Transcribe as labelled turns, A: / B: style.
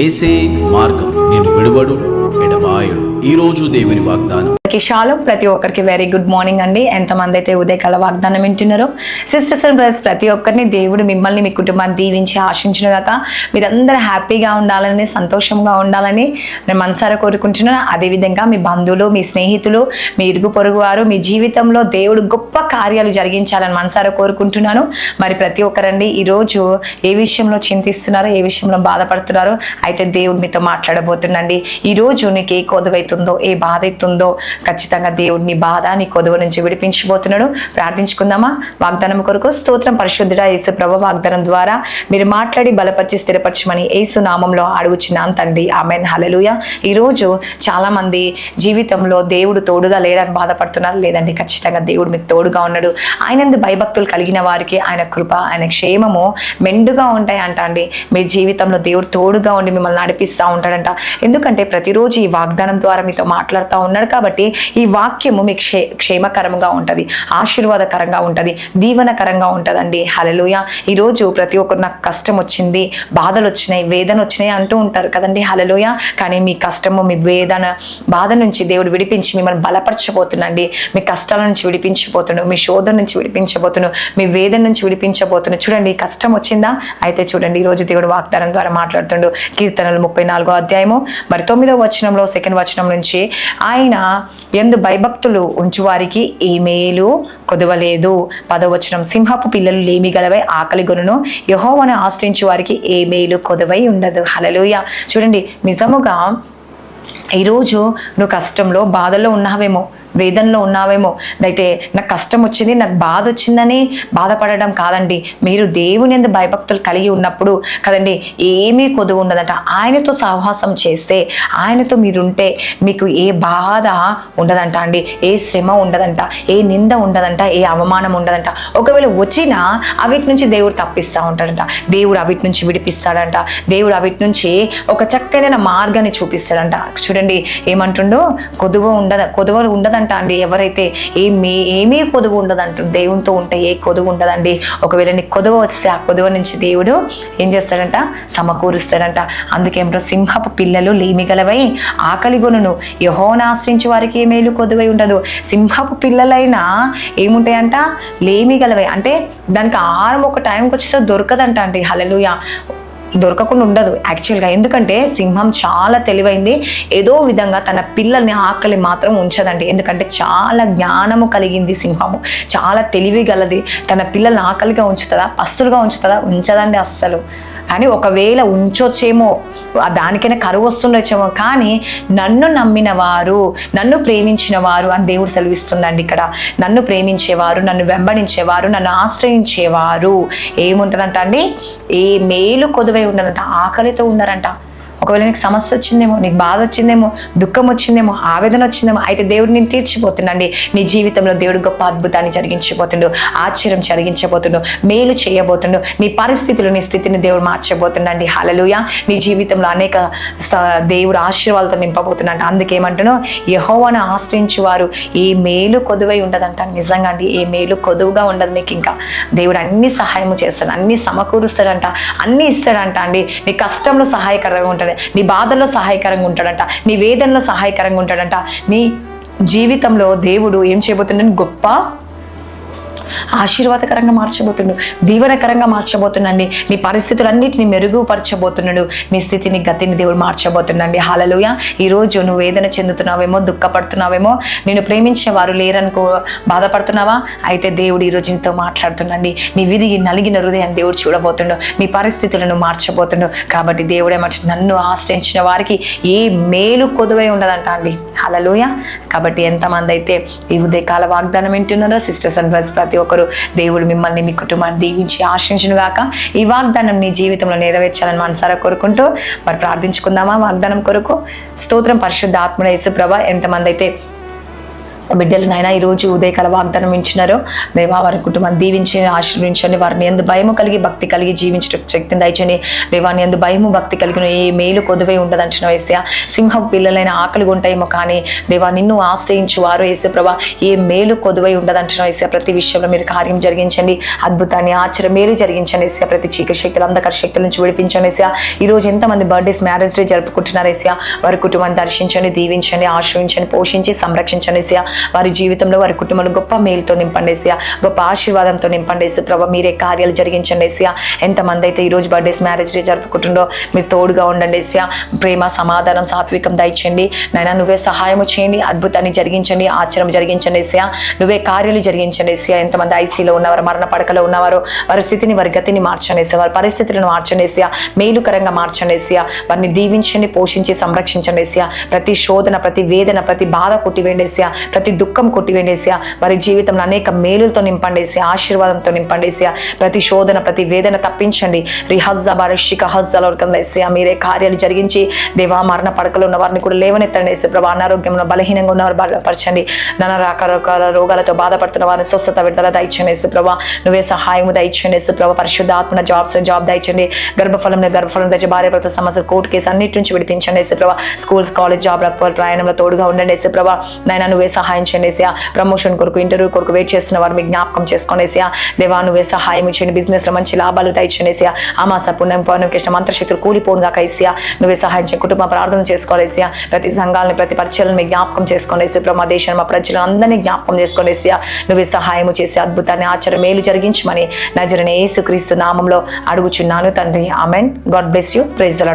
A: ఏసే మార్గం నిన్ను విడువడు ఎడబాయడు. ఈ రోజు దేవుని వాగ్దానం.
B: షాలోమ్. ప్రతి ఒక్కరికి వెరీ గుడ్ మార్నింగ్ అండి. ఎంతమంది అయితే ఉదయకాల వాగ్దానం వింటున్నారో సిస్టర్స్ అండ్ బ్రదర్స్, ప్రతి ఒక్కరిని దేవుడు మిమ్మల్ని మీ కుటుంబాన్ని దీవించి ఆశించిన గాక మీరందరూ హ్యాపీగా ఉండాలని, సంతోషంగా ఉండాలని నేను మనసారా కోరుకుంటున్నాను. అదేవిధంగా మీ బంధువులు, మీ స్నేహితులు, మీ ఇరుగు పొరుగు వారు మీ జీవితంలో దేవుడు గొప్ప కార్యాలు జరిగించాలని మనసారా కోరుకుంటున్నాను. మరి ప్రతి ఒక్కరండి ఈరోజు ఏ విషయంలో చింతిస్తున్నారో, ఏ విషయంలో బాధపడుతున్నారో అయితే దేవుడు మీతో మాట్లాడబోతుండండి. ఈరోజు నీకు ఏ కొదువైతుందో, ఏ బాధ అవుతుందో ఖచ్చితంగా దేవుడిని బాధ, నీ కొదువ నుంచి విడిపించబోతున్నాడు. ప్రార్థించుకుందామా? వాగ్దానం కొరకు స్తోత్రం. పరిశుద్ధుడా యేసు ప్రభు, వాగ్దానం ద్వారా మీరు మాట్లాడి బలపరిచి స్థిరపరచమని యేసు నామంలో అడుగుచున్నాను తండ్రి. ఆమెన్. హల్లెలూయా. ఈరోజు చాలా మంది జీవితంలో దేవుడు తోడుగా లేడని బాధపడుతున్నారు. లేదండి, ఖచ్చితంగా దేవుడు మీకు తోడుగా ఉన్నాడు. ఆయన భయభక్తులు కలిగిన వారికి ఆయన కృప, ఆయన క్షేమము మెండుగా ఉంటాయంట అండి. మీ జీవితంలో దేవుడు తోడుగా ఉండి మిమ్మల్ని నడిపిస్తూ ఉంటాడంట. ఎందుకంటే ప్రతిరోజు ఈ వాగ్దానం ద్వారా మీతో మాట్లాడుతూ ఉన్నాడు కాబట్టి ఈ వాక్యము మీకు క్షేమకరంగా ఉంటుంది, ఆశీర్వాదకరంగా ఉంటుంది, దీవెనకరంగా ఉంటుందండి. హల్లెలూయా. ఈరోజు ప్రతి ఒక్కరు నాకు కష్టం వచ్చింది, బాధలు వచ్చినాయి, వేదన వచ్చినాయి అంటూ ఉంటారు కదండి. హల్లెలూయా. కానీ మీ కష్టము, మీ వేదన, బాధ నుంచి దేవుడు విడిపించి మిమ్మల్ని బలపరచబోతుండండి. మీ కష్టాల నుంచి విడిపించబోతున్నాడు, మీ శోధన నుంచి విడిపించబోతున్నాడు, మీ వేదన నుంచి విడిపించబోతున్నాడు. చూడండి, కష్టం వచ్చిందా? అయితే చూడండి, ఈరోజు దేవుడు వాగ్దానం ద్వారా మాట్లాడుతుండు. కీర్తనలు 34వ అధ్యాయము మరి 9వ వచనంలో 2వ వచనం నుంచి, ఆయన యందు భయభక్తులు ఉంచువారికి ఏ మేలు కొదవలేదు. 10వ వచనం, సింహపు పిల్లలు లేమి గలవై ఆకలి గొనును, యెహోవాను ఆశ్రయించు వారికి ఏ మేలు కొదవై ఉండదు. హల్లెలూయా. చూడండి, నిజముగా ఈరోజు నువ్వు కష్టంలో, బాధల్లో ఉన్నావేమో, వేదనలో ఉన్నావేమో. అయితే నాకు కష్టం వచ్చింది, నాకు బాధ వచ్చిందని బాధపడడం కాదండి. మీరు దేవుని యందు భయభక్తులు కలిగి ఉన్నప్పుడు కదండి ఏమీ కొదువు ఉండదంట. ఆయనతో సహవాసం చేస్తే, ఆయనతో మీరుంటే మీకు ఏ బాధ ఉండదంట అండి, ఏ శ్రమ ఉండదంట, ఏ నింద ఉండదంట, ఏ అవమానం ఉండదంట. ఒకవేళ వచ్చినా అవిటి నుంచి దేవుడు తప్పిస్తూ ఉంటాడంట, దేవుడు అవిటి నుంచి విడిపిస్తాడంట, దేవుడు అవిటి నుంచి ఒక చక్కనైన మార్గాన్ని చూపిస్తాడంట. చూడండి ఏమంటుండో, కొదువ ఉండదంట అండి. ఎవరైతే ఏమీ కొదువు ఉండదంట, దేవునితో ఉంటే ఏ కొదువు ఉండదండి. ఒకవేళ నీకు కొదువ వస్తే ఆ కొదువ నుంచి దేవుడు ఏం చేస్తాడంట? సమకూరుస్తాడంట. అందుకేమో సింహపు పిల్లలు లేమిగలవై ఆకలి గొనును, యెహోవాను ఆశ్రయించు వారికి ఏ మేలు కొదువై ఉండదు. సింహపు పిల్లలైనా ఏముంటాయంట? లేమిగలవై అంటే దానికి ఆహారం ఒక టైంకి వచ్చేస్తే దొరకదంట అండి. హల్లెలూయా. దొరకకుండా ఉండదు యాక్చువల్గా. ఎందుకంటే సింహం చాలా తెలివైంది. ఏదో విధంగా తన పిల్లల్ని ఆకలి మాత్రం ఉంచదండి. ఎందుకంటే చాలా జ్ఞానము కలిగింది సింహము, చాలా తెలివి గలది. తన పిల్లల్ని ఆకలిగా ఉంచుతుందా, పస్తులుగా ఉంచుతుందా? ఉంచదండి అస్సలు. అని ఒకవేళ ఉంచొచ్చేమో, దానికైనా కరువు వస్తుండొచ్చేమో, కానీ నన్ను నమ్మిన వారు, నన్ను ప్రేమించిన వారు అని దేవుడు సెలవిస్తుందండి ఇక్కడ. నన్ను ప్రేమించేవారు, నన్ను వెంబడించేవారు, నన్ను ఆశ్రయించేవారు ఏముంటుందంట అండి? ఏ మేలు కొదువై ఉండదంట, ఆకలితో ఉన్నారంట. ఒకవేళ నీకు సమస్య వచ్చిందేమో, నీకు బాధ వచ్చిందేమో, దుఃఖం వచ్చిందేమో, ఆవేదన వచ్చిందేమో, అయితే దేవుడు నేను తీర్చిపోతుండండి. నీ జీవితంలో దేవుడు గొప్ప అద్భుతాన్ని జరిగించబోతుండు, ఆశ్చర్యం జరిగించబోతుండు, మేలు చేయబోతుండు. నీ పరిస్థితులు, నీ స్థితిని దేవుడు మార్చబోతుండండి. హల్లెలూయా. నీ జీవితంలో అనేక దేవుడు ఆశీర్వాదాలతో నింపబోతుండంట. అందుకేమంటున్నాను, యెహోవాను ఆశ్రయించు వారు ఏ మేలు కొదువై ఉండదంట. నిజంగా అండి, ఏ మేలు కొదువుగా ఉండదు మీకు. ఇంకా దేవుడు అన్ని సహాయం చేస్తాడు, అన్ని సమకూరుస్తాడంట, అన్ని ఇస్తాడంట అండి. నీ కష్టంలో సహాయకరంగా ఉంటాడు, నీ బాధల్లో సహాయకరంగా ఉంటాడంట, నీ వేదనలో సహాయకరంగా ఉంటాడంట. నీ జీవితంలో దేవుడు ఏం చేయబోతున్నాడు? గొప్ప ఆశీర్వాదకరంగా మార్చబోతున్నాడు, దీవెనకరంగా మార్చబోతున్నాండి. నీ పరిస్థితులన్నిటిని మెరుగుపరచబోతున్నాడు, నీ స్థితిని, గతిని దేవుడు మార్చబోతున్నాండి. హల్లెలూయా. ఈరోజు నువ్వు వేదన చెందుతున్నావేమో, దుఃఖపడుతున్నావేమో, నేను ప్రేమించే వారు లేరనుకో బాధపడుతున్నావా? అయితే దేవుడు ఈరోజు నీతో మాట్లాడుతున్నాండి. నీ విరిగి నలిగిన హృదయాన్ని దేవుడు చూడబోతుండు, నీ పరిస్థితులను మార్చబోతుండు. కాబట్టి దేవుడే నన్ను ఆశ్రయించిన వారికి ఏ మేలు కొదువై ఉండదంట అండి. హల్లెలూయా. కాబట్టి ఎంతమంది అయితే ఈ ఉదయకాల వాగ్దానం వింటున్నారో సిస్టర్స్ అండ్ బ్రదర్స్, ప్రతి ఒక్కరు దేవుడు మిమ్మల్ని, మీ కుటుంబాన్ని దీవించి ఆశించును గాక. ఈ వాగ్దానం నీ జీవితంలో నెరవేర్చాలని మనసారా కోరుకుంటూ మరి ప్రార్థించుకుందామా? వాగ్దానం కొరకు స్తోత్రం. పరిశుద్ధ ఆత్మడ యేసు ప్రభువా, ఎంతమంది అయితే బిడ్డలు నాయన ఈరోజు ఉదయకాల వాగ్దానం ఇచ్చినారు దేవా, వారి కుటుంబాన్ని దీవించండి, ఆశీర్వించండి. వారిని ఎందు భయము కలిగి భక్తి కలిగి జీవించడం శక్తిని దయచండి దేవాన్ని. ఎందు భయము భక్తి కలిగిన ఏ మేలు కొదువై ఉండదంటున్న వేసా. సింహం పిల్లలైన ఆకలి ఉంటాయేమో కానీ దేవా నిన్ను ఆశ్రయించు వారు యేసు ప్రభా ఏ మేలు కొదువై ఉండదంటున్న వేసా. ప్రతి విషయంలో మీరు కార్యం జరిగించండి, అద్భుతాన్ని ఆశ్చర్య మేలు జరిగించండి వేసా. ప్రతి చీకటి శక్తులు అంధకార శక్తుల నుంచి విడిపించండి వేసా. ఈరోజు ఎంతమంది బర్త్డేస్ మ్యారేజ్ డే జరుపుకుంటున్నారు వేసా. వారి కుటుంబాన్ని దర్శించండి, దీవించండి, ఆశ్రయించండి, పోషించి సంరక్షించండి వేసా. వారి జీవితంలో వారి కుటుంబంలో గొప్ప మేలుతో నింపండి ఏసయ్యా, గొప్ప ఆశీర్వాదంతో నింపండి యేసు ప్రభా. మీరే కార్యాలు జరిగించండి ఏసయ్యా. ఎంతమంది అయితే ఈరోజు బర్త్డేస్ మ్యారేజ్ డే జరుపుకుంటుండో మీరు తోడుగా ఉండండి ఏసయ్యా. ప్రేమ సమాధానం సాత్వికం దయచండి నాయన. నువ్వే సహాయము చేయండి, అద్భుతాన్ని జరిగించండి, ఆచరణ జరిగించండి ఏసయ్యా. నువ్వే కార్యాలు జరిగించండి ఏసయ్యా. ఎంతమంది ఐసీలో ఉన్నవారు, మరణ పడకలో ఉన్నవారు, వారి స్థితిని వారి గతిని మార్చండి ఏసయ్యా. వారి పరిస్థితులను మార్చండి ఏసయ్యా. మేలుకరంగా మార్చండి ఏసయ్యా. వారిని దీవించండి, పోషించి సంరక్షించండి ఏసయ్యా. ప్రతి శోధన, ప్రతి వేదన, ప్రతి బాధ కొట్టివేయండి ఏసయ్యా. ప్రతి దుఃఖం కొట్టివేండేసా. వారి జీవితంలో అనేక మేలులతో నింపండేసి, ఆశీర్వాదంతో నింపండేసా. ప్రతి శోధన, ప్రతి వేదన తప్పించండి. మీరే కార్యాలు జరిగించి దేవా, మరణ పడకలు ఉన్న వారిని కూడా లేవనెత్తండి యేసు ప్రభా. అనారోగ్యంలో బలహీనంగా ఉన్నవారు బలపరచండి. నానా రకరకాల రోగాలతో బాధపడుతున్న వారిని స్వస్థత విడుదల దయచండి యేసు ప్రభా. నువ్వే సహాయము దయచండి యేసు ప్రభా. పరిశుద్ధ ఆత్మ జాబ్ దయచండి. గర్భఫలం దయచి భార్య భర్త సమస్య కోర్టు కేసు అన్నిటి నుంచి విడిపించండి యేసు ప్రభా. స్కూల్స్, కాలేజ్, జాబ్ ప్రయాణంలో తోడుగా ఉండండి యేసు ప్రభా. నాయన నువ్వే సహాయం చేయండి ఏసయ్యా. ప్రమోషన్ కొరకు, ఇంటర్వ్యూ కొరకు వెయిట్ చేస్తున్న వారు మీ జ్ఞాపకం చేసుకునేసా. దేవా నువ్వే సహాయం చేయండి. బిజినెస్ లో మంచి లాభాలు దయచేసేసా. అమాస పుణ్యం పౌర్ణం కృష్ణ మంత్రశక్తులు కూలిపోనుగా కైసియా. నువ్వే సహాయం చేయ. కుటుంబ ప్రార్థన చేసుకోలేసా. ప్రతి సంఘాలను, ప్రతి పరిచయాలను మీ జ్ఞాపకం చేసుకునేసి ప్రభు. మా దేశం, మా ప్రజలను అందరినీ జ్ఞాపకం చేసుకునేసా. నువ్వే సహాయం చేసి అద్భుతాన్ని ఆచరణ మేలు జరిగించమని నజరేయుడైన యేసుక్రీస్తు నామంలో అడుగుచున్నాను తండ్రి. Amen. God bless you. Praise the lord.